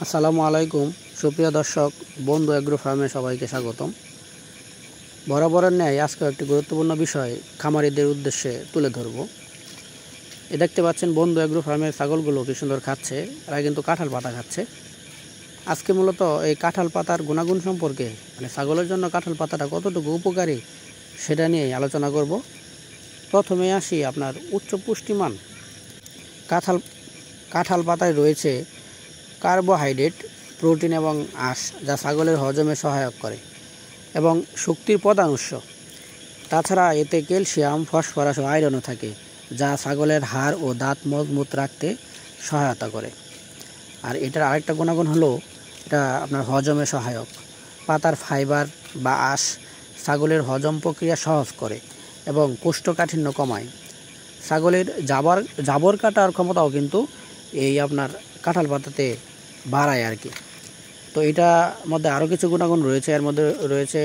আসসালামু আলাইকুম সুপ্রিয় দর্শক বন্ধু এগ্রো ফার্মে সবাইকে স্বাগতম। বরাবরের ন্যায় আজকে একটি গুরুত্বপূর্ণ বিষয় খামারিদের উদ্দেশ্যে তুলে ধরব। দেখতে পাচ্ছেন বন্ধু এগ্রো ফার্মের ছাগলগুলো কি সুন্দর খাচ্ছে, এরা কিন্তু কাঁঠাল পাতা খাচ্ছে। আজকে মূলত এই কাঁঠাল পাতার গুণাগুণ সম্পর্কে, মানে ছাগলের জন্য কাঁঠাল পাতাটা কতটুকু উপকারী সেটা নিয়ে আলোচনা করব। প্রথমে আসি আপনার উচ্চ পুষ্টিমান কাঁঠাল পাতায় রয়েছে কার্বোহাইড্রেট, প্রোটিন এবং আঁশ, যা ছাগলের হজমে সহায়ক করে এবং শক্তির প্রধান উৎস। তাছাড়া এতে ক্যালসিয়াম, ফসফরাস ও আয়রনও থাকে, যা ছাগলের হাড় ও দাঁত মজবুত রাখতে সহায়তা করে। আর এটার আরেকটা গুণাগুণ হলো এটা আপনার হজমে সহায়ক। পাতার ফাইবার বা আঁশ ছাগলের হজম প্রক্রিয়া সহজ করে এবং কোষ্ঠকাঠিন্য কমায়। ছাগলের জাবর কাটার ক্ষমতাও কিন্তু এই আপনার কাঁঠাল পাতাতে বাড়ায় আর কি। তো এটার মধ্যে আরও কিছু গুণাগুণ রয়েছে। এর মধ্যে রয়েছে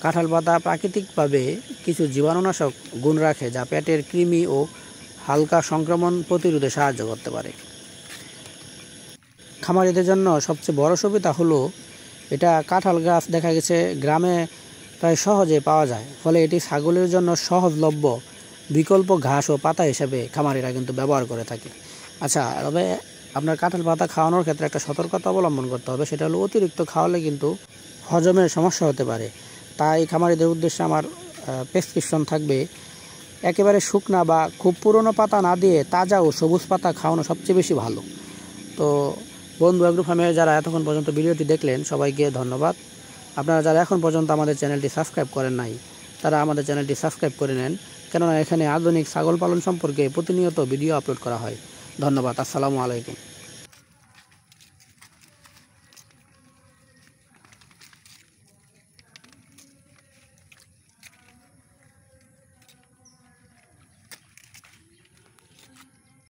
কাঁঠাল পাতা প্রাকৃতিকভাবে কিছু জীবাণুনাশক গুণ রাখে, যা পেটের কৃমি ও হালকা সংক্রমণ প্রতিরোধে সাহায্য করতে পারে। খামারিদের জন্য সবচেয়ে বড় সুবিধা হলো এটা কাঁঠাল গাছ দেখা গেছে গ্রামে প্রায় সহজে পাওয়া যায়, ফলে এটি ছাগলের জন্য সহজলভ্য বিকল্প ঘাস ও পাতা হিসেবে খামারিরা কিন্তু ব্যবহার করে থাকে। আচ্ছা, তবে আপনার কাঁঠাল পাতা খাওয়ানোর ক্ষেত্রে একটা সতর্কতা অবলম্বন করতে হবে, সেটা হলো অতিরিক্ত খাওয়ালে কিন্তু হজমের সমস্যা হতে পারে। তাই খামারিদের উদ্দেশ্যে আমার প্রেসক্রিপশন থাকবে, একেবারে শুকনা বা খুব পুরনো পাতা না দিয়ে তাজা ও সবুজ পাতা খাওয়ানো সবচেয়ে বেশি ভালো। তো বন্ধু এগ্রো ফার্মে যারা এতক্ষণ পর্যন্ত ভিডিওটি দেখলেন, সবাইকে ধন্যবাদ। আপনারা যারা এখন পর্যন্ত আমাদের চ্যানেলটি সাবস্ক্রাইব করেন নাই, তারা আমাদের চ্যানেলটি সাবস্ক্রাইব করে নেন, কেননা এখানে আধুনিক ছাগল পালন সম্পর্কে প্রতিনিয়ত ভিডিও আপলোড করা হয়। ধন্যবাদ। আসসালামু আলাইকুম।